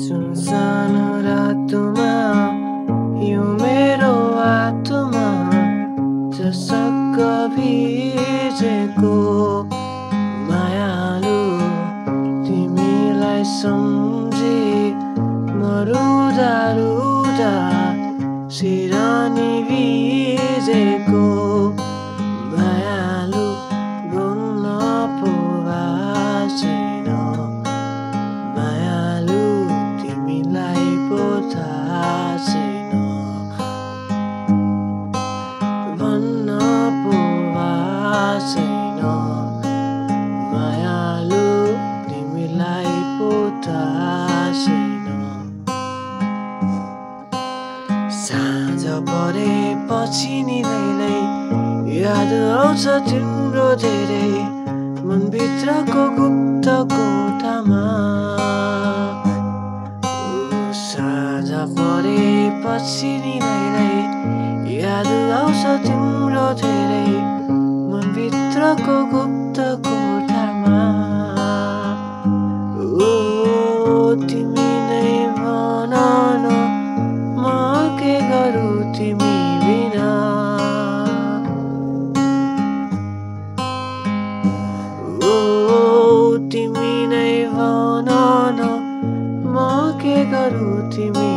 सुनसान रातमा यो मेरो आत्मा जसक्क भिजेको मायालु तिमीलाई सम्झे म रुदा रुदा सिरानी भिजेको मायालु बोल्न पो छैन मायालु तिमीलाई पो थाहा छैन भन्न पो छैन मायालु तिमीलाई पो थाहा छैन साँझ परेपछि नि लैलै याद आउँछ तिम्रो धेरै मनभित्रको गुप्त कोठामा साँझ परेपछि नि लैलै याद आउँछ तिम्रो धेरै मनभित्रको गुप्त कोठामा तिमी नै भन न म के गरौँ तिमी बिना तिमी नै भन न म के गरौँ तिमी